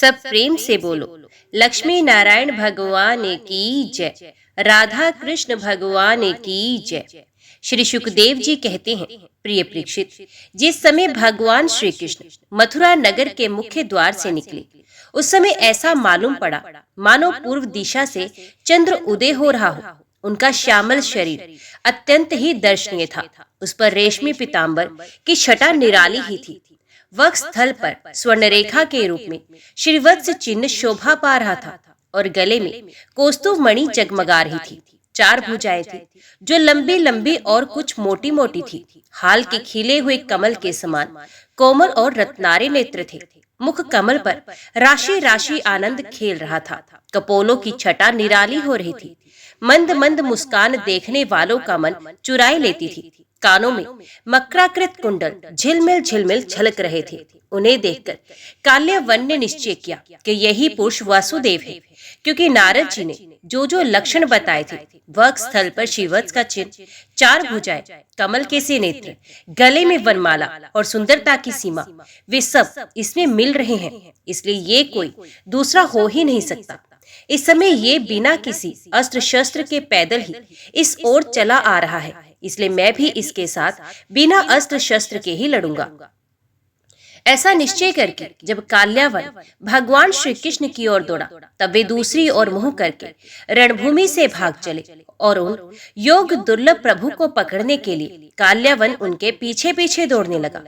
सब प्रेम से बोलो, लक्ष्मी नारायण भगवान की जय, राधा कृष्ण भगवान की जय। श्री सुखदेव जी कहते हैं, प्रिय परीक्षित, जिस समय भगवान श्री कृष्ण मथुरा नगर के मुख्य द्वार से निकले, उस समय ऐसा मालूम पड़ा मानो पूर्व दिशा से चंद्र उदय हो रहा हो। उनका श्यामल शरीर अत्यंत ही दर्शनीय था। उस पर रेशमी पीतांबर की छटा निराली ही थी। वक्ष स्थल पर स्वर्णरेखा के रूप में श्रीवत्स चिन्ह शोभा पा रहा था और गले में कौस्तुभ मणि जगमगा रही थी। 4 भुजाएं थी जो लंबी लंबी और कुछ मोटी मोटी थी। हाल के खिले हुए कमल के समान कोमल और रत्नारे नेत्र थे। मुख कमल पर राशि राशि आनंद खेल रहा था। कपोलों की छटा निराली हो रही थी। मंद मंद मुस्कान देखने वालों का मन चुराई लेती थी। कानों में मकराकृत कुंडल झिलमिल झिलमिल झलक रहे थे। उन्हें देखकर काल्यवन ने निश्चय किया कि यही पुरुष वासुदेव है, क्योंकि नारद जी ने जो जो लक्षण बताए थे, वक्ष स्थल पर श्रीवत्स का चिन्ह, 4 भुजाएं, कमल के से नेत्र, गले में वनमाला और सुंदरता की सीमा, वे सब इसमें मिल रहे हैं। इसलिए ये कोई दूसरा हो ही नहीं सकता। इस समय ये बिना किसी अस्त्र शस्त्र के पैदल ही इस ओर चला आ रहा है, इसलिए मैं भी इसके साथ बिना अस्त्र शस्त्र के ही लड़ूंगा। ऐसा निश्चय करके जब काल्यावन भगवान श्री कृष्ण की ओर दौड़ा, तब वे दूसरी ओर मुंह करके रणभूमि से भाग चले और उन योग दुर्लभ प्रभु को पकड़ने के लिए काल्यावन उनके पीछे पीछे दौड़ने लगा।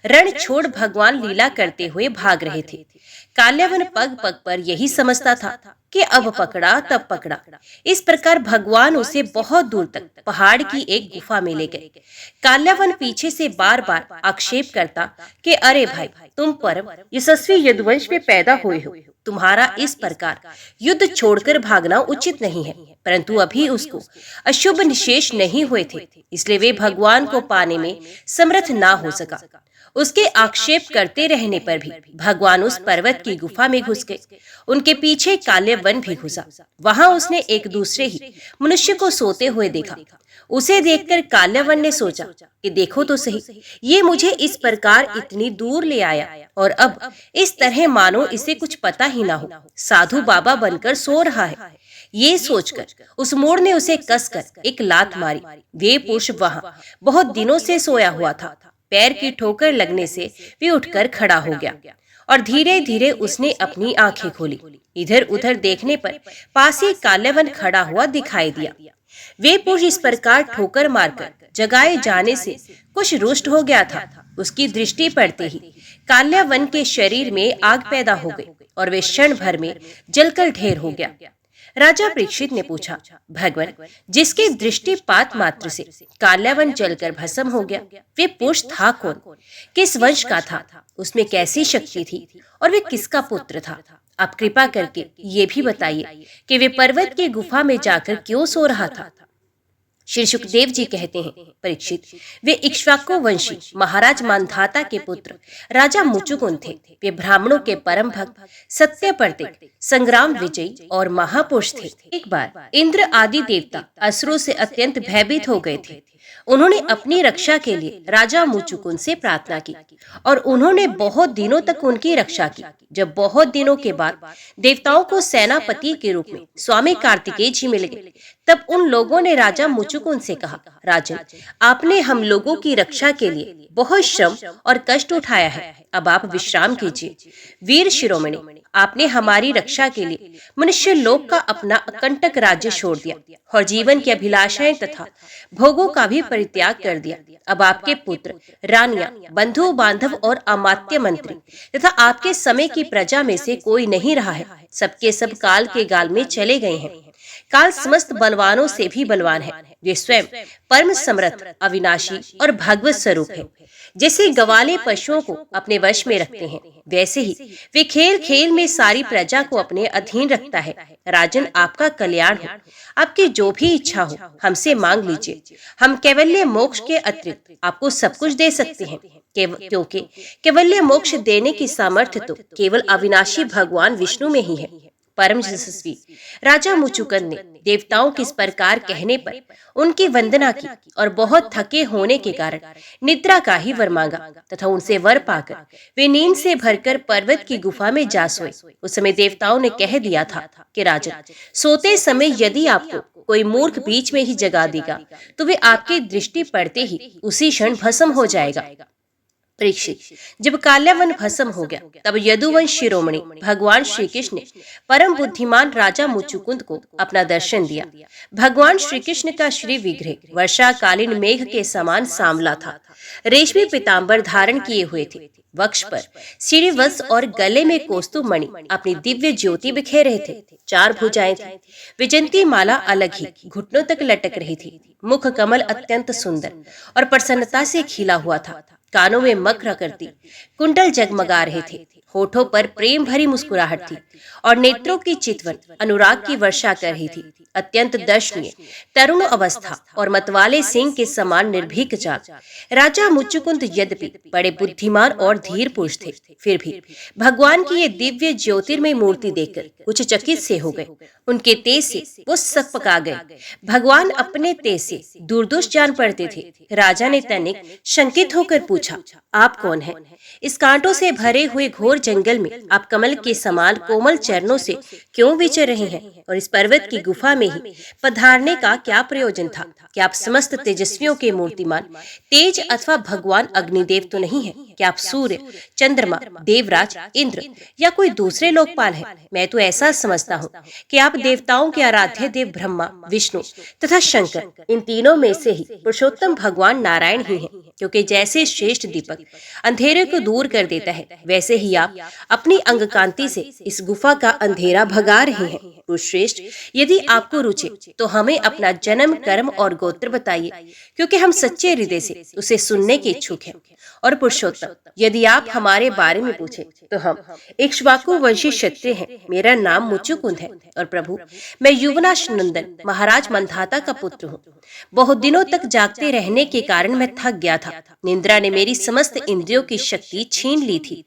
रण छोड़ भगवान लीला करते हुए भाग रहे थे। काल्यावन पग पग पर यही समझता था कि अब पकड़ा तब पकड़ा। इस प्रकार भगवान उसे बहुत दूर तक पहाड़ की एक गुफा में ले गए। काल्यावन पीछे से बार बार आक्षेप करता कि अरे भाई, तुम परम यशस्वी यदुवंश में पैदा हुए हो, तुम्हारा इस प्रकार युद्ध छोड़कर भागना उचित नहीं है। परंतु अभी उसको अशुभ निशेष नहीं हुए थे, इसलिए वे भगवान को पाने में समर्थ ना हो सका। उसके आक्षेप करते रहने पर भी भगवान उस पर्वत की गुफा में घुस गए। उनके पीछे काल्यवन भी घुसा। वहां उसने एक दूसरे ही मनुष्य को सोते हुए देखा। उसे देखकर काल्यवन ने सोचा कि देखो तो सही, ये मुझे इस प्रकार इतनी दूर ले आया और अब इस तरह मानो इसे कुछ पता ही ना हो, साधु बाबा बनकर सो रहा है। ये सोचकर उस मोड़ ने उसे कसकर एक लात मारी। वे पुरुष वहां बहुत दिनों से सोया हुआ था। पैर की ठोकर लगने से वे उठकर खड़ा हो गया और धीरे धीरे उसने अपनी आंखें खोली। इधर उधर देखने पर पास ही काल्यवन खड़ा हुआ दिखाई दिया। वे पुरुष इस प्रकार ठोकर मारकर जगाए जाने से कुछ रुष्ट हो गया था। उसकी दृष्टि पड़ते ही काल्यवन के शरीर में आग पैदा हो गई और वे क्षण भर में जलकर ढेर हो गया। राजा परीक्षित ने पूछा, भगवान, जिसके दृष्टिपात मात्र से काल्यावन जलकर भस्म हो गया, वे पुरुष था कौन? किस वंश का था? उसमें कैसी शक्ति थी और वे किसका पुत्र था? आप कृपा करके ये भी बताइए कि वे पर्वत की गुफा में जाकर क्यों सो रहा था? श्री सुखदेव जी कहते हैं, परीक्षित, वे इक्ष्वाकु वंशी महाराज मानधाता के पुत्र राजा मुचुकुंद थे। वे ब्राह्मणों के परम भक्त, सत्य प्रतीक, संग्राम विजयी और महापुरुष थे। एक बार इंद्र आदि देवता असुरों से अत्यंत भयभीत हो गए थे। उन्होंने अपनी रक्षा के लिए राजा मुचुकुंद से प्रार्थना की और उन्होंने बहुत दिनों तक उनकी रक्षा की। जब बहुत दिनों के बाद देवताओं को सेनापति के रूप में स्वामी कार्तिकेय जी मिल गए, तब उन लोगों ने राजा मुचुकुंद से कहा, राजन, आपने हम लोगों की रक्षा के लिए बहुत श्रम और कष्ट उठाया है, अब आप विश्राम कीजिए। वीर शिरोमणि, आपने हमारी रक्षा के लिए मनुष्य लोक का अपना अकंटक राज्य छोड़ दिया और जीवन की अभिलाषाएं तथा भोगों का भी परित्याग कर दिया। अब आपके पुत्र, रानियां, बंधु बांधव और अमात्य मंत्री तथा आपके समय की प्रजा में से कोई नहीं रहा है। सबके सब काल के गाल में चले गए हैं। काल समस्त बलवानों से भी बलवान है। वे स्वयं परम समर्थ, अविनाशी और भगवत स्वरूप है। जैसे गवाले पशुओं को अपने वश में रखते हैं, वैसे ही वे खेल खेल में सारी प्रजा को अपने अधीन रखता है। राजन, आपका कल्याण हो। आपकी जो भी इच्छा हो हमसे मांग लीजिए। हम कैवल्य मोक्ष के अतिरिक्त आपको सब कुछ दे सकते हैं, क्योंकि कैवल्य मोक्ष देने की सामर्थ्य तो केवल अविनाशी भगवान विष्णु में ही है। परम यशस्वी राजा मुचुकुंद ने देवताओं के इस प्रकार कहने पर उनकी वंदना की और बहुत थके होने के कारण निद्रा का ही वर मांगा तथा उनसे वर पाकर वे नींद से भरकर पर्वत की गुफा में जा सोए। उस समय देवताओं ने कह दिया था कि राजन, सोते समय यदि आपको कोई मूर्ख बीच में ही जगा देगा तो वे आपकी दृष्टि पड़ते ही उसी क्षण भस्म हो जाएगा। परीक्षित, जब काल्यावन भस्म हो गया तब यदुवंश शिरोमणि भगवान श्री कृष्ण ने परम बुद्धिमान राजा मुचुकुंद को अपना दर्शन दिया। भगवान श्री कृष्ण का श्री विग्रह वर्षाकालीन मेघ के समान सांवला था। रेशमी पीताम्बर धारण किए हुए थे। वक्ष पर श्रीवत्स और गले में कौस्तुभ मणि अपनी दिव्य ज्योति बिखेर रहे थे। 4 भुजाएं थी। विजंती माला अलग ही घुटनों तक लटक रही थी। मुख कमल अत्यंत सुंदर और प्रसन्नता से खिला हुआ था। कानों में मकर करती कुंडल जगमगा रहे थे। होठों पर प्रेम भरी मुस्कुराहट थी और नेत्रों की चितवन अनुराग की वर्षा कर रही थी। अत्यंत दर्शनीय तरुण अवस्था और मतवाले सिंह के समान निर्भीक चाल। राजा मुचुकुंद यद्यपि बड़े बुद्धिमान और धीर पुरुष थे, फिर भी भगवान की ये दिव्य ज्योतिर्मय मूर्ति देखकर कुछ चकित से हो गए। उनके तेज से वो सकपका गए। भगवान अपने तेज से दूरदुष जान पड़ते थे। राजा ने तनिक शंकित होकर पूछा, आप कौन हैं? इस कांटों से भरे हुए घोर जंगल में आप कमल के समान कोमल चरणों से क्यों विचर रहे हैं? और इस पर्वत की गुफा में ही पधारने का क्या प्रयोजन था? क्या आप समस्त तेजस्वियों के मूर्तिमान तेज अथवा भगवान अग्निदेव तो नहीं है? क्या आप सूर्य, चंद्रमा, देवराज, इंद्र या कोई दूसरे लोकपाल हैं? मैं तो ऐसा समझता हूँ कि आप देवताओं के आराध्य देव ब्रह्मा, विष्णु तथा शंकर, इन तीनों में से ही पुरुषोत्तम भगवान नारायण ही हैं। क्योंकि जैसे श्रेष्ठ दीपक अंधेरे को दूर कर देता है, वैसे ही आप अपनी अंग कांति से इस गुफा का अंधेरा भगा रहे हैं। पुरुषश्रेष्ठ, यदि आपको रुचे तो हमें अपना जन्म, कर्म और गोत्र बताइए, क्योंकि हम सच्चे हृदय से उसे सुनने के इच्छुक हैं। और पुरुषोत्तम, यदि आप हमारे बारे में पूछे तो हम इक्ष्वाकु वंशी क्षत्रिय हैं। मेरा नाम मुचुकुंद है और प्रभु, मैं युवनाश नंदन महाराज मंधाता का पुत्र हूँ। बहुत दिनों तक जागते रहने के कारण मैं थक गया था। निद्रा ने मेरी समस्त इंद्रियों की शक्ति छीन ली थी,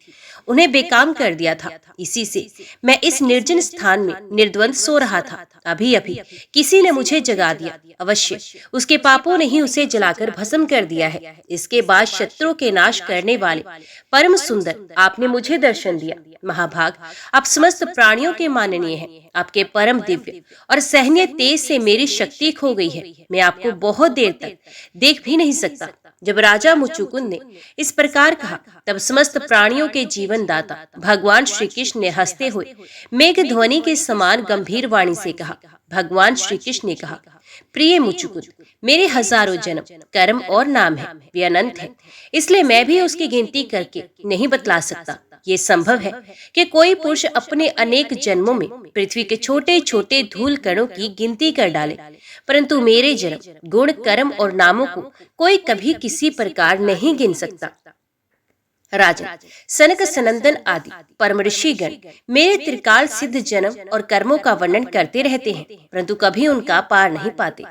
उन्हें बेकाम कर दिया था। इसी से मैं इस निर्जन स्थान में निर्द्वंद सो रहा था। अभी अभी किसी ने मुझे जगा दिया। अवश्य उसके पापों ने ही उसे जलाकर भस्म कर दिया है। इसके बाद शत्रुओं के नाश करने वाले परम सुंदर आपने मुझे दर्शन दिया। महाभाग, आप समस्त प्राणियों के माननीय हैं। आपके परम दिव्य और सहनीय तेज से मेरी शक्ति खो गई है। मैं आपको बहुत देर तक देख भी नहीं सकता। जब राजा मुचुकुंद ने इस प्रकार कहा तब समस्त प्राणियों के जीवन दाता भगवान श्री कृष्ण ने हंसते हुए मेघ ध्वनि के समान गंभीर वाणी से कहा। भगवान श्री कृष्ण ने कहा, प्रिय मुचुकुंद, मेरे हजारों जन्म, कर्म और नाम है, वे अनंत है, इसलिए मैं भी उसकी गिनती करके नहीं बतला सकता। ये संभव है कि कोई पुरुष अपने अनेक जन्मों में पृथ्वी के छोटे छोटे धूल कणों की गिनती कर डाले, परंतु मेरे जन्म, गुण, कर्म और नामों को कोई कभी किसी प्रकार नहीं गिन सकता। राजन, सनक, सनंदन आदि परम ऋषिगण मेरे त्रिकाल सिद्ध जन्म और कर्मों का वर्णन करते रहते हैं, परंतु कभी उनका पार नहीं पाते।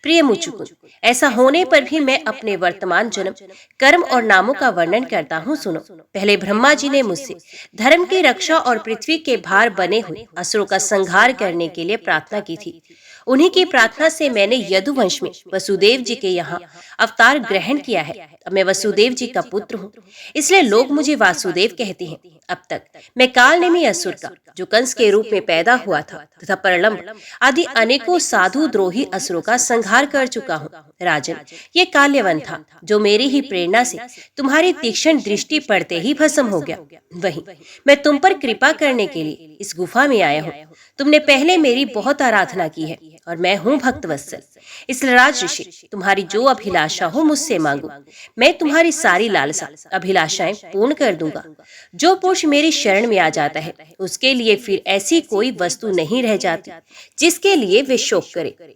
प्रिय मुचुकुंद, ऐसा होने पर भी मैं अपने वर्तमान जन्म, कर्म और नामों का वर्णन करता हूँ। सुनो। पहले ब्रह्मा जी ने मुझसे धर्म की रक्षा और पृथ्वी के भार बने हुए असुरों का संहार करने के लिए प्रार्थना की थी। उन्हीं की प्रार्थना से मैंने यदुवंश में वसुदेव जी के यहाँ अवतार ग्रहण किया है। अब मैं वसुदेव जी का पुत्र हूँ, इसलिए लोग मुझे वासुदेव कहते हैं। अब तक मैं कालनेमी असुर का, जो कंस के रूप में पैदा हुआ था, तथा प्रलंब आदि अनेकों साधु द्रोही असुरों का संहार कर चुका हूँ। राजन, ये काल्यवन था, जो मेरी ही प्रेरणा से तुम्हारी तीक्ष्ण दृष्टि पड़ते ही भस्म हो गया। वही मैं तुम पर कृपा करने के लिए इस गुफा में आया हूँ। तुमने पहले मेरी बहुत आराधना की है और मैं हूँ भक्तवत्सल। इसलिए राज ऋषि, तुम्हारी जो अभिलाषा हो मुझसे मांगो, मैं तुम्हारी सारी लालसा अभिलाषाएं पूर्ण कर दूंगा। जो पुरुष मेरी शरण में आ जाता है, उसके लिए फिर ऐसी कोई वस्तु नहीं रह जाती जिसके लिए वे शोक करे।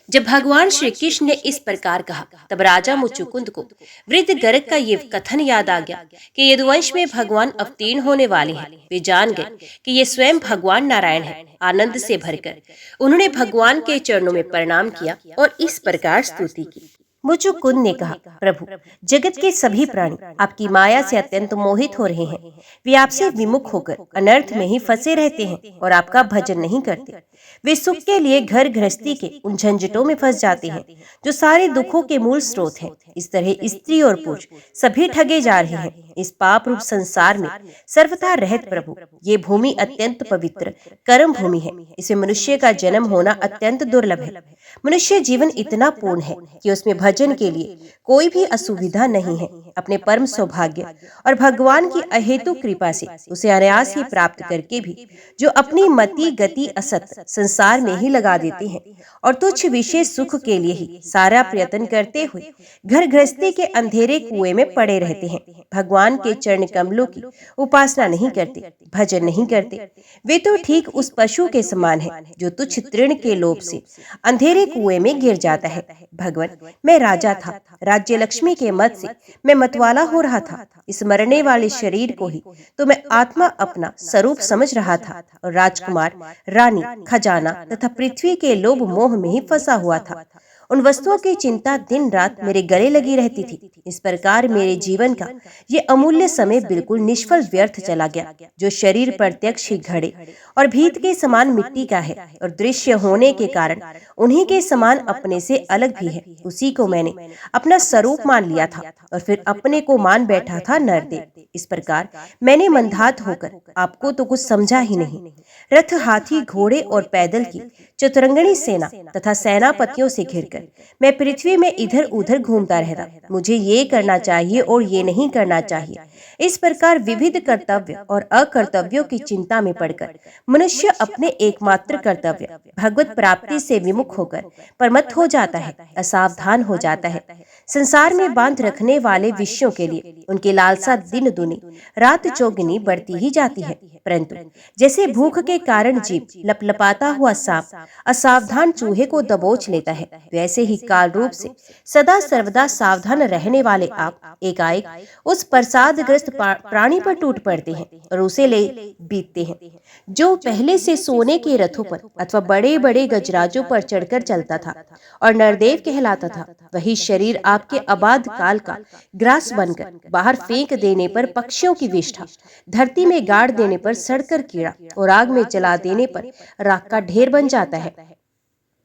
जब भगवान श्री कृष्ण ने इस प्रकार कहा तब राजा मुचुकुंद को वृद्ध गर्ग का ये कथन याद आ गया कि यदुवंश में भगवान अवतीर्ण होने वाले हैं। वे जान गए कि ये स्वयं भगवान नारायण हैं। आनंद से भरकर उन्होंने भगवान के चरणों में प्रणाम किया और इस प्रकार स्तुति की। मुचुकुंद ने कहा, प्रभु, जगत के सभी प्राणी आपकी माया से अत्यंत मोहित हो रहे हैं। वे आपसे विमुख होकर अनर्थ में ही फंसे रहते हैं और आपका भजन नहीं करते। वे सुख के लिए घर गृहस्थी के उन झंझटों में फंस जाते हैं जो सारे दुखों के मूल स्रोत हैं। इस तरह स्त्री और पुरुष सभी ठगे जा रहे हैं इस पाप रूप संसार में सर्वथा रहत प्रभु। ये भूमि अत्यंत पवित्र कर्म भूमि है। इसे मनुष्य का जन्म होना अत्यंत दुर्लभ है। मनुष्य जीवन इतना पूर्ण है कि उसमें भजन के लिए कोई भी असुविधा नहीं है। अपने परम सौभाग्य और भगवान की अहेतु कृपा से उसे अनायास ही प्राप्त करके भी जो अपनी मति गति असत संसार में ही लगा देते हैं और तुच्छ विशेष सुख के लिए ही सारा प्रयत्न करते हुए घर गृहस्थी के अंधेरे कुएं में पड़े रहते हैं। भगवान के चरण कमलों की उपासना नहीं करते, भजन नहीं करते। वे तो ठीक उस पशु के समान है जो तुच्छ तृण के लोभ से अंधेरे कुएं में गिर जाता है। भगवान, मैं राजा था, राज्य लक्ष्मी के मत से मैं मतवाला हो रहा था। इस मरने वाले शरीर को ही तो मैं आत्मा अपना स्वरूप समझ रहा था और राजकुमार, रानी, खजाना तथा पृथ्वी के लोभ मोह में ही फंसा हुआ था। उन वस्तुओं की चिंता दिन रात मेरे गले लगी रहती थी। इस प्रकार मेरे जीवन का ये अमूल्य समय बिल्कुल निष्फल व्यर्थ चला गया। जो शरीर प्रत्यक्ष ही घड़े और भीत के समान मिट्टी का है और दृश्य होने के कारण उन्हीं के समान अपने से अलग भी है, उसी को मैंने अपना स्वरूप मान लिया था और फिर अपने को मान बैठा था नरदेव। इस प्रकार मैंने मंधात होकर आपको तो कुछ समझा ही नहीं। रथ, हाथी, घोड़े और पैदल की चतुरंगणी सेना तथा सेनापतियों से घिरकर मैं पृथ्वी में इधर उधर घूमता रहता। मुझे ये करना चाहिए और ये नहीं करना चाहिए, इस प्रकार विविध कर्तव्य और अकर्तव्यों की चिंता में पड़कर मनुष्य अपने एकमात्र कर्तव्य भगवत प्राप्ति से विमुख होकर परमत हो जाता है, असावधान हो जाता है। संसार में बांध रखने वाले विषयों के लिए उनकी लालसा दिन दुनी रात चौगुनी बढ़ती ही जाती है। परंतु जैसे भूख के कारण जीव लपलपाता हुआ सांप असावधान चूहे को दबोच लेता है, वैसे ही काल रूप से सदा सर्वदा सावधान रहने वाले आप एकाएक उस प्रसादग्रस्त प्राणी पर टूट पड़ते हैं और उसे ले बीतते हैं। जो पहले से सोने के रथों पर अथवा बड़े बड़े गजराजों पर चढ़कर चलता था और नरदेव कहलाता था, वही शरीर आपके अबाध काल का ग्रास बनकर बाहर फेंक देने पर पक्षियों की विष्ठा, धरती में गाड़ देने पर सड़कर कीड़ा और आग में जला देने पर राख का ढेर बन जाता है।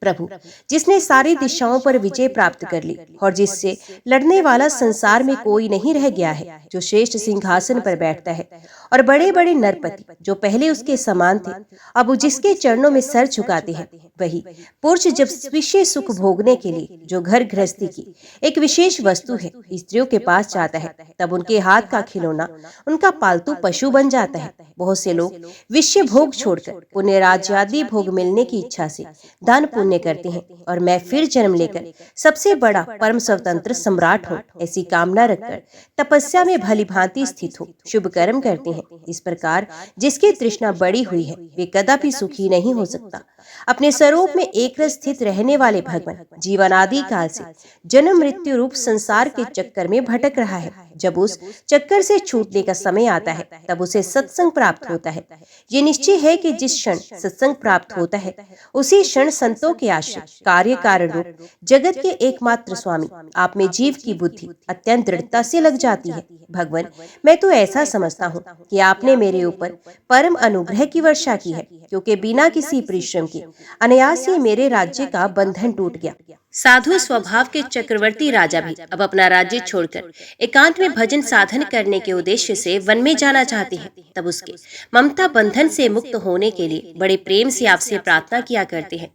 प्रभु, जिसने सारी दिशाओं पर विजय प्राप्त कर ली और जिससे लड़ने वाला संसार में कोई नहीं रह गया है, जो श्रेष्ठ सिंहासन पर बैठता है और बड़े बड़े नरपति जो पहले उसके समान थे अब जिसके चरणों में सर झुकाते हैं, वही पुरुष जब विशेष सुख भोगने के लिए जो घर गृहस्थी की एक विशेष वस्तु है स्त्रियों के पास जाता है, तब उनके हाथ का खिलौना उनका पालतू पशु बन जाता है। बहुत से लोग विषय भोग छोड़कर पुण्य राज्यादि भोग मिलने की इच्छा से दान पुण्य करते हैं और मैं फिर जन्म लेकर सबसे बड़ा परम स्वतंत्र सम्राट हूँ, ऐसी कामना रखकर तपस्या में भली भांति स्थित हो शुभ कर्म करते हैं। इस प्रकार जिसकी तृष्णा बड़ी हुई है वे कदापि सुखी नहीं हो सकता। अपने स्वरूप में एक रस स्थित रहने वाले भगवान जीवन आदि काल से जन्म मृत्यु रूप संसार के चक्कर में भटक रहा है। जब उस चक्कर से छूटने का समय आता है तब उसे सत्संग प्राप्त होता है। ये निश्चय है कि जिस क्षण सत्संग प्राप्त होता है उसी क्षण संतों के आश्रय कार्य कारण रूप जगत के एकमात्र स्वामी आप में जीव की बुद्धि अत्यंत दृढ़ता से लग जाती है। भगवान, मैं तो ऐसा समझता हूँ कि आपने मेरे ऊपर परम अनुग्रह की वर्षा की है, क्योंकि बिना किसी परिश्रम के अनायास ही मेरे राज्य का बंधन टूट गया। साधु स्वभाव के चक्रवर्ती राजा भी अब अपना राज्य छोड़कर एकांत में भजन साधन करने के उद्देश्य से वन में जाना चाहते हैं। तब उसके ममता बंधन से मुक्त होने के लिए बड़े प्रेम से आपसे प्रार्थना किया करते हैं।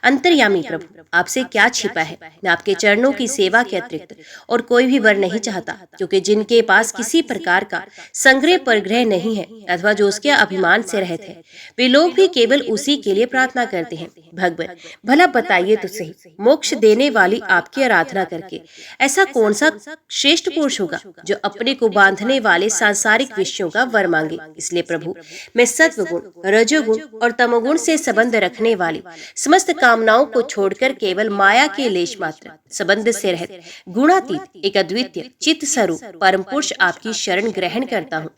अंतर्यामी प्रभु, आपसे क्या छिपा है, मैं आपके चरणों की सेवा के अतिरिक्त और कोई भी वर नहीं चाहता, क्योंकि जिनके पास किसी प्रकार का संग्रह परग्रह नहीं है अथवा जो उसके अभिमान से रहते हैं, वे लोग भी केवल उसी के लिए प्रार्थना करते हैं। भगवान, भला बताइए तो सही, मोक्ष देने वाली आपकी आराधना करके ऐसा कौन सा श्रेष्ठ पुरुष होगा जो अपने को बांधने वाले सांसारिक विषयों का वर मांगे। इसलिए प्रभु, मैं सत्वगुण, रजोगुण और तमोगुण से संबंध रखने वाली समस्त कामनाओं को छोड़कर केवल माया के लेश मात्र संबंध से रहते गुणातीत एक अद्वितीय चित्त स्वरूप परम पुरुष आपकी शरण ग्रहण करता हूँ।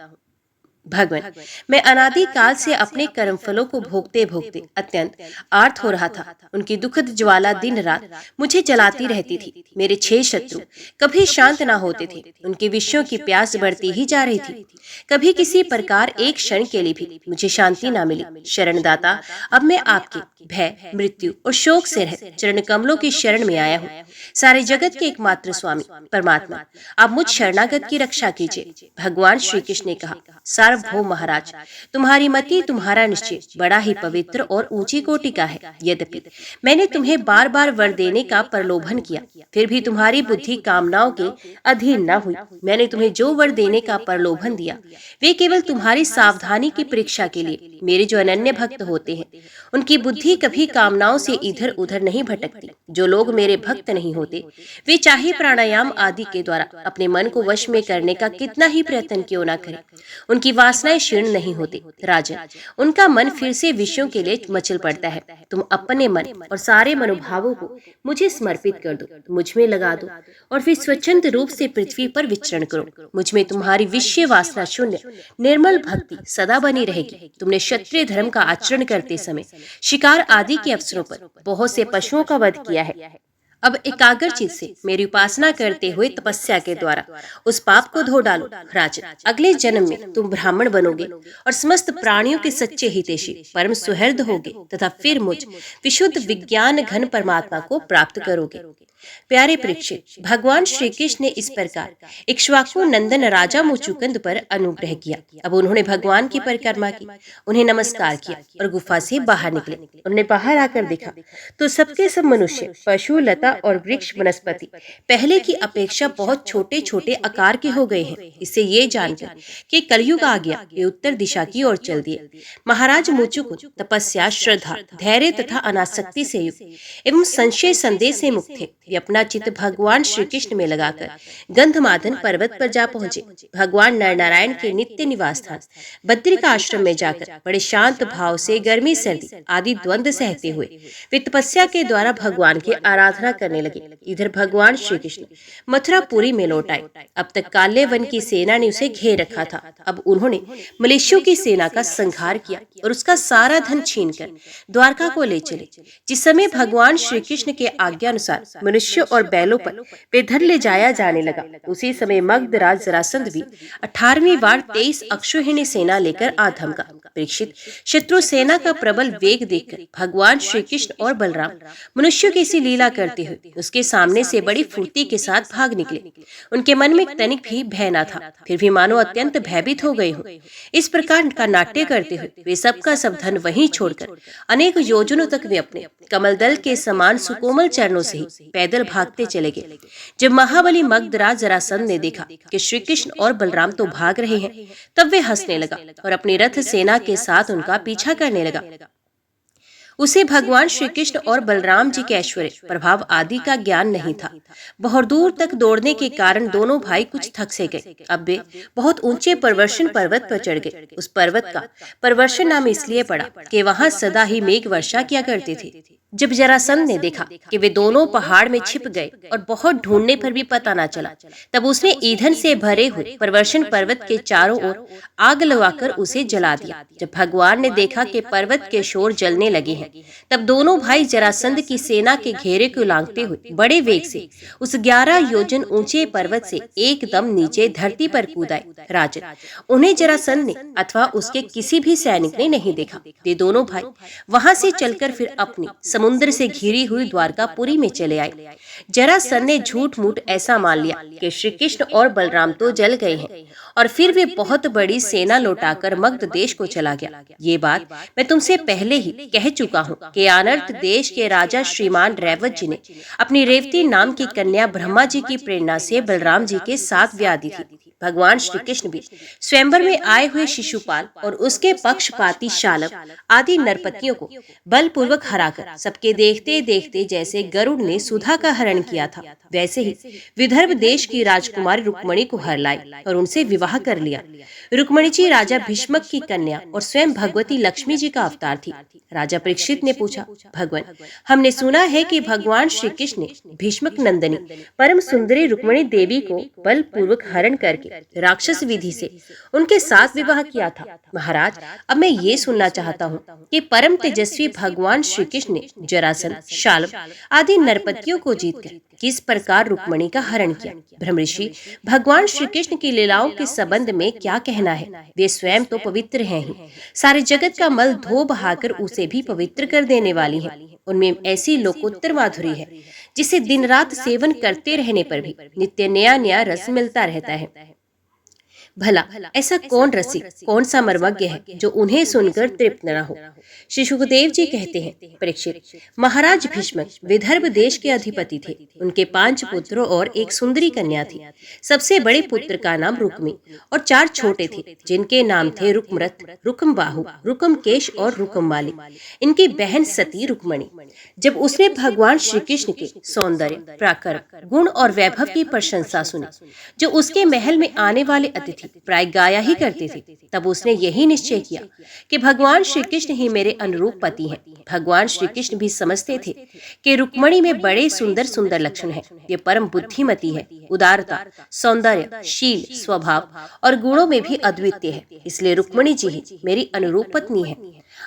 भगवान, मैं अनादि काल से अपने कर्मफलों को भोगते भोगते अत्यंत आर्त हो रहा था। उनकी दुखद ज्वाला दिन रात मुझे जलाती रहती थी। मेरे 6 शत्रु कभी शांत ना होते थे। उनके विषयों की प्यास बढ़ती ही जा रही थी। कभी किसी प्रकार एक क्षण के लिए भी मुझे शांति ना मिली। शरणदाता, अब मैं आपके भय, मृत्यु और शोक से रहित चरण कमलों की शरण में आया हूँ। सारे जगत के एकमात्र स्वामी परमात्मा, आप मुझ शरणागत की रक्षा कीजिए। भगवान श्री कृष्ण ने कहा, सार्वभौम महाराज, तुम्हारी मति, तुम्हारा निश्चय बड़ा ही पवित्र और ऊंची कोटि का है। यद्यपि मैंने तुम्हें बार बार वर देने का प्रलोभन किया, फिर भी तुम्हारी बुद्धि कामनाओं के अधीन न हुई। मैंने तुम्हें जो वर देने का प्रलोभन दिया, वे केवल तुम्हारी सावधानी की परीक्षा के लिए। मेरे जो अनन्य भक्त होते हैं, उनकी बुद्धि कभी कामनाओं से इधर उधर नहीं भटकती। जो लोग मेरे भक्त नहीं होते, वे चाहे प्राणायाम आदि के द्वारा अपने मन को वश में करने का कितना ही प्रयत्न क्यों ना करें, उनकी वासनाएं क्षीण नहीं होती। राजन, उनका मन फिर से विषयों के लिए मचल पड़ता है। तुम अपने मन और सारे मनोभावों को मुझे समर्पित कर दो, मुझ में लगा दो और फिर स्वच्छंद रूप से पृथ्वी पर विचरण करो। मुझ में तुम्हारी विषय वासना शून्य निर्मल भक्ति सदा बनी रहेगी। तुमने क्षत्रिय धर्म का आचरण करते समय शिकार आदि के अवसरों पर बहुत से पशुओं का वध किया है। अब एकाग्रचित से मेरी उपासना करते हुए तपस्या के द्वारा उस पाप को धो डालो। राजन, अगले जन्म में तुम ब्राह्मण बनोगे और समस्त प्राणियों के सच्चे हितैषी परम सुहृद होगे तथा फिर मुझ विशुद्ध विज्ञान घन परमात्मा को प्राप्त करोगे। प्यारे परीक्षित, भगवान श्री कृष्ण ने इस प्रकार इक्ष्वाकु नंदन राजा मुचुकुंद पर अनुग्रह किया। अब उन्होंने भगवान की परिक्रमा की, उन्हें नमस्कार किया और गुफा से बाहर निकले। उन्होंने बाहर आकर देखा तो सबके सब मनुष्य, पशु, लता और वृक्ष वनस्पति पहले की अपेक्षा बहुत छोटे छोटे आकार के हो गए हैं। इससे ये जानकर कि कलयुग आ गया, वे उत्तर दिशा की ओर चल दिए। महाराज मुचुकुंद तपस्या, श्रद्धा, धैर्य तथा अनासक्ति से युक्त एवं संशय संदेह से मुक्त थे। वे अपना चित्त भगवान श्री कृष्ण में लगाकर गंधमादन पर्वत पर जा पहुंचे। भगवान नर नारायण के नित्य निवास स्थान बद्रिका आश्रम में जाकर बड़े शांत भाव से गर्मी सर्दी आदि द्वंद्व सहते हुए वे तपस्या के द्वारा भगवान की आराधना करने लगे। इधर भगवान श्री कृष्ण मथुरापुरी में लौट आए। अब तक काले वन की सेना ने उसे घेर रखा था। अब उन्होंने मलेशियों की सेना का संहार किया और उसका सारा धन छीनकर द्वारका को ले चले। जिस समय भगवान श्री कृष्ण के आज्ञा अनुसार मनुष्यों और बैलों पर वे धन ले जाया जाने लगा, उसी समय मगधराज जरासंध भी 18वीं बार 23 अक्षौहिणी सेना लेकर आ धमका। परीक्षित, शत्रु सेना का प्रबल वेग देखकर भगवान श्री कृष्ण और बलराम मनुष्यों की सी लीला करते हुए उसके सामने से बड़ी फुर्ती के साथ भाग निकले। उनके मन में तनिक भी भय न था, फिर भी मानो अत्यंत भयभीत हो गए हों। इस प्रकार का नाट्य करते हुए वे सबका सब धन वहीं छोड़कर अनेक योजनों तक वे अपने कमलदल के समान सुकोमल चरणों से ही पैदल भागते चले गए। जब महाबली मगधराज जरासंध ने देखा कि श्री कृष्ण और बलराम तो भाग रहे हैं, तब वे हंसने लगा और अपनी रथ सेना के साथ उनका पीछा करने लगा। उसे भगवान श्री कृष्ण और बलराम जी के ऐश्वर्य, प्रभाव आदि का ज्ञान नहीं था। बहुत दूर तक दौड़ने के कारण दोनों भाई कुछ थक से गए। अब वे बहुत ऊंचे परवर्षण पर्वत पर चढ़ गए। उस पर्वत का परवर्षण नाम इसलिए पड़ा कि वहां सदा ही मेघ वर्षा किया करते थे। जब जरासंध ने देखा कि वे दोनों पहाड़ में छिप गए और बहुत ढूंढने पर भी पता न चला, तब उसने ईंधन से भरे हुए परवर्षण पर्वत के चारों ओर आग लगाकर उसे जला दिया। जब भगवान ने देखा कि पर्वत के शोर जलने लगे हैं, तब दोनों भाई जरासंध की सेना के घेरे को लांघते हुए बड़े वेग से उस 11 योजन ऊंचे पर्वत से एकदम नीचे धरती पर कूद आए। राजन, उन्हें जरासंध ने अथवा उसके किसी भी सैनिक ने नहीं देखा। वे दोनों भाई वहां से चलकर फिर अपनी समुद्र से घिरी हुई द्वारकापुरी में चले आए। जरासंध ने झूठ मूठ ऐसा मान लिया कि श्री कृष्ण और बलराम तो जल गए हैं और फिर वे बहुत बड़ी सेना लौटाकर मगध देश को चला गया। ये बात मैं तुमसे पहले ही कह चुका हूँ कि अनर्थ देश के राजा श्रीमान रैवत जी ने अपनी रेवती नाम की कन्या ब्रह्मा जी की प्रेरणा से बलराम जी के साथ ब्याह दी थी। भगवान श्री कृष्ण भी स्वयंवर में आए हुए शिशुपाल और उसके पक्षपाती शालव आदि नरपतियों को बलपूर्वक हराकर सबके देखते देखते जैसे गरुड़ ने सुधा का हरण किया था, वैसे ही विदर्भ देश की राजकुमारी रुक्मणी को हर लाई और उनसे विवाह कर लिया। रुक्मिणी जी राजा भीष्मक की कन्या और स्वयं भगवती लक्ष्मी जी का अवतार थी। राजा परीक्षित ने पूछा, भगवान, हमने सुना है कि भगवान श्री कृष्ण ने भीष्मक नंदनी परम सुंदरी रुक्मिणी देवी को बलपूर्वक हरण करके राक्षस विधि से उनके साथ विवाह किया था। महाराज, अब मैं ये सुनना चाहता हूँ कि परम तेजस्वी भगवान श्री कृष्ण ने जरासंध, शाल्व आदि नरपतियों को जीतकर किस प्रकार रुक्मिणी का हरण किया। ब्रह्मऋषि, भगवान श्री कृष्ण की लीलाओं के संबंध में क्या कहना है? वे स्वयं तो पवित्र हैं ही, सारे जगत का मल धो बहाकर उसे भी पवित्र कर देने वाली हैं। उनमें ऐसी लोकोत्तर माधुरी है जिसे दिन रात सेवन करते रहने पर भी नित्य नया नया रस मिलता रहता है। भला ऐसा कौन रसिक, कौन सा मर्मज्ञ है जो उन्हें सुनकर तृप्त न हो? श्री सुखदेव जी कहते हैं, परीक्षित, महाराज भीष्मक विदर्भ देश के अधिपति थे। उनके 5 पुत्रों और एक सुंदरी कन्या थी। सबसे बड़े पुत्र का नाम रुक्मी और 4 छोटे थे जिनके नाम थे रुक्मरथ, रुक्मबाहु, रुक्मकेश और रुक्ममाली। इनकी बहन सती रुक्मिणी जब उसने भगवान श्री कृष्ण के सौंदर्य, प्राक्रम, गुण और वैभव की प्रशंसा सुनी जो उसके महल में आने वाले अतिथि प्राय गाया ही करते थे, तब उसने यही निश्चय किया कि भगवान श्री कृष्ण ही मेरे अनुरूप पति हैं। भगवान श्री कृष्ण भी समझते थे कि रुक्मिणी में बड़े सुंदर सुंदर लक्षण हैं। ये परम बुद्धिमती है, उदारता, सौंदर्य, शील, स्वभाव और गुणों में भी अद्वितीय है, इसलिए रुक्मिणी जी ही मेरी अनुरूप पत्नी है।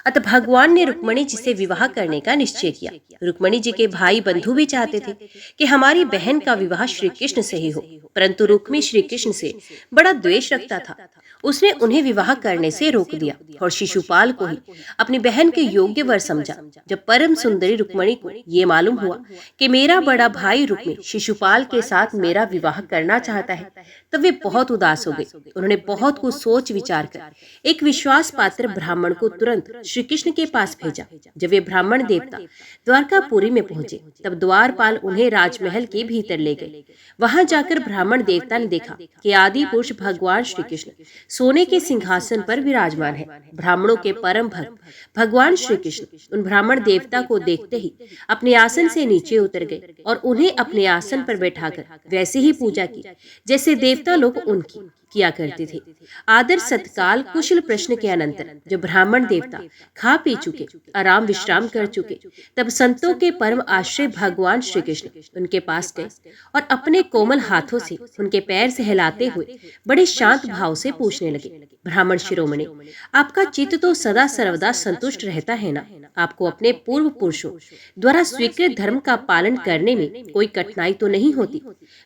अतः भगवान ने रुक्मिणी जी से विवाह करने का निश्चय किया। रुक्मिणी जी के भाई बंधु भी चाहते थे कि हमारी बहन का विवाह श्री कृष्ण से ही हो, परंतु रुक्मी श्री कृष्ण से बड़ा द्वेष रखता था। उसने उन्हें विवाह करने से रोक दिया और शिशुपाल को ही अपनी बहन के योग्य वर समझा। जब परम सुंदरी रुक्मिणी को ये मालूम हुआ कि मेरा बड़ा भाई रुक्मी शिशुपाल के साथ मेरा विवाह करना चाहता है, तब वे बहुत उदास हो गए। उन्होंने बहुत कुछ सोच विचार कर एक विश्वास पात्र ब्राह्मण को तुरंत श्री कृष्ण के पास भेजा। जब वे ब्राह्मण देवता द्वारकापुरी में पहुंचे, तब द्वारपाल उन्हें राजमहल के भीतर ले गए। वहां जाकर ब्राह्मण देवता ने देखा कि आदि पुरुष भगवान श्री कृष्ण सोने के सिंहासन पर विराजमान है। ब्राह्मणों के परम भक्त भगवान श्री कृष्ण उन ब्राह्मण देवता को देखते ही अपने आसन से नीचे उतर गए और उन्हें अपने आसन पर बैठाकर वैसे ही पूजा की जैसे देवता लोग उनकी किया करते थे। आदर सत्काल कुशल प्रश्न के अनंतर जब ब्राह्मण देवता खा पी चुके, आराम विश्राम कर चुके, तब संतों के परम आश्रय भगवान श्री कृष्ण उनके पास गए और अपने कोमल हाथों से उनके पैर सहलाते हुए बड़े शांत भाव से पूछने लगे, ब्राह्मण शिरोमणि, आपका चित्त तो सदा सर्वदा संतुष्ट रहता है ना? आपको अपने पूर्व पुरुषों द्वारा स्वीकृत धर्म का पालन करने में कोई कठिनाई तो नहीं होती?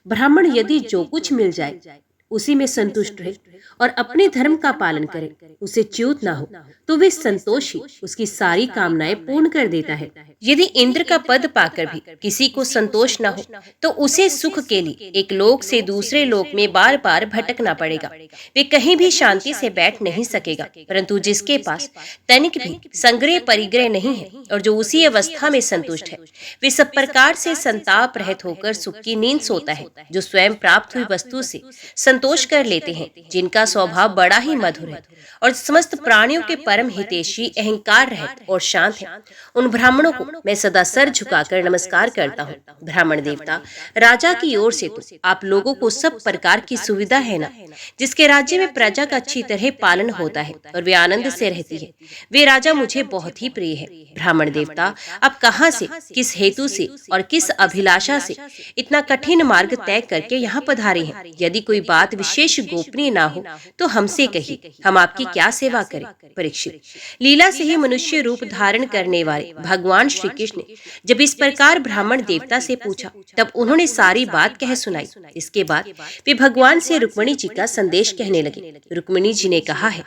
ब्राह्मण यदि जो कुछ मिल जाए उसी में संतुष्ट रहे और अपने धर्म का पालन करे, उसे च्युत ना हो, तो वे संतोष ही उसकी सारी कामनाएं पूर्ण कर देता है। यदि इंद्र का पद पाकर भी किसी को संतोष न हो, तो उसे सुख के लिए एक लोक से दूसरे लोक में बार बार भटकना पड़ेगा। वे कहीं भी शांति से बैठ नहीं सकेगा। परंतु जिसके पास तनिक भी संग्रह परिग्रह नहीं है और जो उसी अवस्था में संतुष्ट है, वे सब प्रकार से संताप रहित होकर सुख की नींद सोता है। जो स्वयं प्राप्त हुई वस्तु से संतोष कर लेते हैं, जिनका स्वभाव बड़ा ही मधुर है और समस्त प्राणियों के परम हितैषी, अहंकार रहित और शांत है, उन ब्राह्मणों को मैं सदा सर झुकाकर नमस्कार करता हूँ। ब्राह्मण देवता, राजा की ओर से तो आप लोगों को सब प्रकार की सुविधा है ना? जिसके राज्य में प्रजा का अच्छी तरह पालन होता है और वे आनंद से रहती है, वे राजा मुझे बहुत ही प्रिय है। ब्राह्मण देवता, आप कहाँ से, किस हेतु से और किस अभिलाषा से इतना कठिन मार्ग तय करके यहाँ पधारे हैं? यदि कोई बात विशेष गोपनीय ना हो तो हमसे कहिए, हम आपकी क्या सेवा करें? परीक्षित, लीला से ही मनुष्य रूप धारण करने वाले भगवान श्री कृष्ण ने जब इस प्रकार ब्राह्मण देवता से पूछा, तब उन्होंने सारी बात कह सुनाई। इसके बाद वे भगवान से रुक्मिणी जी का संदेश कहने लगे। रुक्मिणी जी ने कहा है,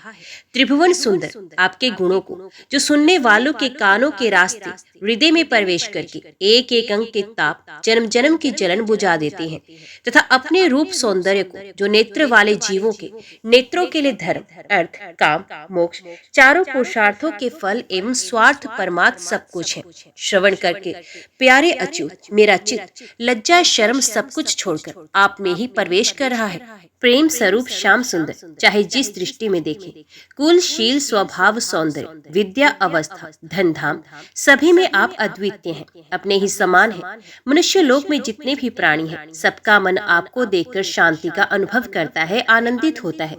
त्रिभुवन सुंदर, आपके गुणों को जो सुनने वालों के कानों के रास्ते हृदय में प्रवेश करके एक एक अंग के ताप जन्म जन्म की जलन बुझा देते हैं, तथा अपने रूप सौंदर्य को जो नेत्र वाले जीवों के नेत्रों के लिए धर्म, अर्थ, काम, मोक्ष, चारों पुरुषार्थों के फल एवं स्वार्थ परमार्थ सब कुछ है, श्रवण करके प्यारे अच्युत मेरा चित्त लज्जा शर्म सब कुछ छोड़कर आप में ही प्रवेश कर रहा है। प्रेम स्वरूप श्याम सुंदर, चाहे जिस दृष्टि में देखें, कुलशील स्वभाव सौंदर्य विद्या अवस्था धन धाम सभी में आप अद्वितीय हैं, अपने ही समान हैं। मनुष्य लोक में जितने भी प्राणी हैं, सबका मन आपको देखकर शांति का अनुभव करता है, आनंदित होता है।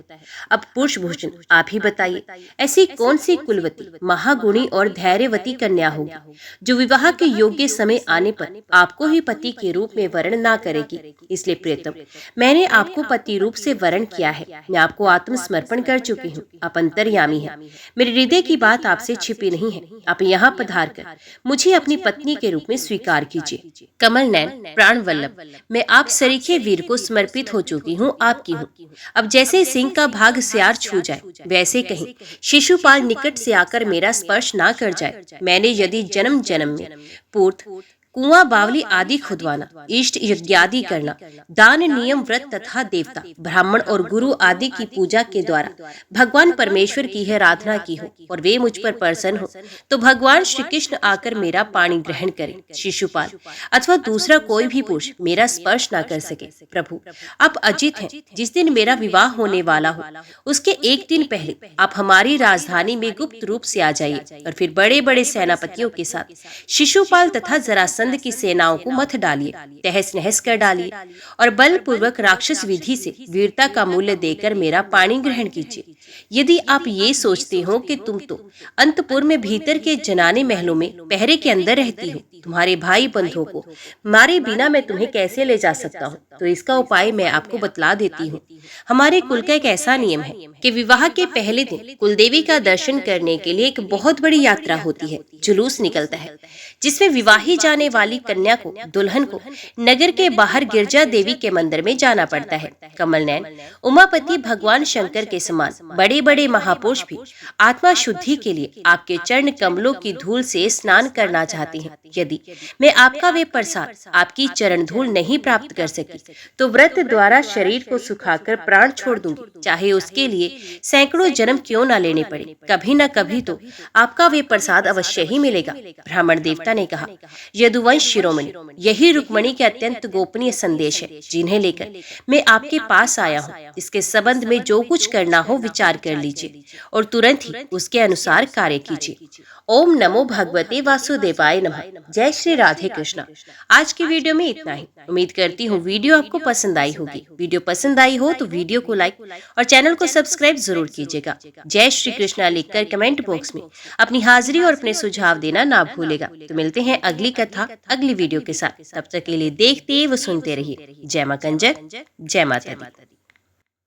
अब पुरुष भूषण आप ही बताइए, ऐसी कौन सी कुलवती महागुणी और धैर्यवती कन्या होगी जो विवाह के योग्य समय आने पर आपको ही पति के रूप में वर्ण ना करेगी। इसलिए प्रियतम, मैंने आपको पति रूप से वर्ण किया है। मैं आपको आत्मसमर्पण कर चुकी हूँ। आप अंतर्यामी हैं। मेरे हृदय की बात आपसे छिपी नहीं है। आप यहाँ पधार कर मुझे अपनी पत्नी के रूप में स्वीकार कीजिए। कमल नैन प्राण वल्लभ, मैं आप सरीखे वीर को समर्पित हो चुकी हूँ, आपकी हूँ। अब जैसे सिंह का भाग सियार छू जाए, वैसे कहीं शिशुपाल निकट से आकर मेरा स्पर्श ना कर जाए। मैंने यदि जन्म जन्म में पूर्त कुआं बावली आदि खुदवाना, इष्ट यज्ञादि करना, दान नियम व्रत तथा देवता ब्राह्मण और गुरु आदि की पूजा के द्वारा भगवान परमेश्वर की है आराधना की हो और वे मुझ पर प्रसन्न हो, तो भगवान श्री कृष्ण आकर मेरा पाणी ग्रहण करें। शिशुपाल अथवा दूसरा कोई भी पुरुष मेरा स्पर्श न कर सके। प्रभु, आप अजित हैं। जिस दिन मेरा विवाह होने वाला हो, उसके एक दिन पहले आप हमारी राजधानी में गुप्त रूप से आ जाइए और फिर बड़े बड़े सेनापतियों के साथ शिशुपाल तथा जरासंध की सेनाओं को मत डालिए, तहस नहस कर डालिए और बलपूर्वक राक्षस विधि से वीरता का मूल्य देकर मेरा पाणी ग्रहण कीजिए। यदि आप ये सोचते हो कि तुम तो अंतपुर में भीतर के जनाने महलों में पहरे के अंदर रहती हो, तुम्हारे भाई बंधुओं को मारे बिना मैं तुम्हें कैसे ले जा सकता हूँ, तो इसका उपाय मैं आपको बतला देती हूँ। हमारे कुल का एक ऐसा नियम है कि विवाह के पहले दिन कुलदेवी का दर्शन करने के लिए एक बहुत बड़ी यात्रा होती है, जुलूस निकलता है, जिसमें विवाही जाने वाली कन्या को, दुल्हन को नगर के बाहर गिरजा देवी के मंदिर में जाना पड़ता है। कमल नैन, उमापति भगवान शंकर के समान बड़े बड़े महापुरुष भी आत्मा शुद्धि के लिए आपके चरण कमलों की धूल से स्नान करना चाहते हैं। यदि मैं आपका वे प्रसाद, आपकी चरण धूल नहीं प्राप्त कर सकी, तो व्रत द्वारा शरीर को सुखाकर प्राण छोड़ दूंगी, चाहे उसके लिए सैकड़ों जन्म क्यों न लेने पड़े। कभी न कभी तो आपका वे प्रसाद अवश्य ही मिलेगा। ब्राह्मण देवता ने कहा, यदुवंश शिरोमणि, यही रुक्मणी के अत्यंत गोपनीय संदेश है, जिन्हें लेकर मैं आपके पास आया हूँ। इसके संबंध में जो कुछ करना हो विचार कर लीजिए और तुरंत ही उसके अनुसार कार्य कीजिए। ओम नमो भगवते वासुदेवाय नमः। जय श्री राधे कृष्णा। आज की वीडियो में इतना ही। उम्मीद करती हूँ वीडियो आपको पसंद आई होगी। वीडियो पसंद आई हो तो वीडियो को लाइक और चैनल को सब्सक्राइब जरूर कीजिएगा। जय श्री कृष्णा लिखकर कमेंट बॉक्स में अपनी हाजिरी और अपने सुझाव देना ना भूलेगा। तो मिलते हैं अगली कथा अगली वीडियो के साथ। तब तक के लिए देखते व सुनते रहिए। जय मां कंजक, जय माता दी।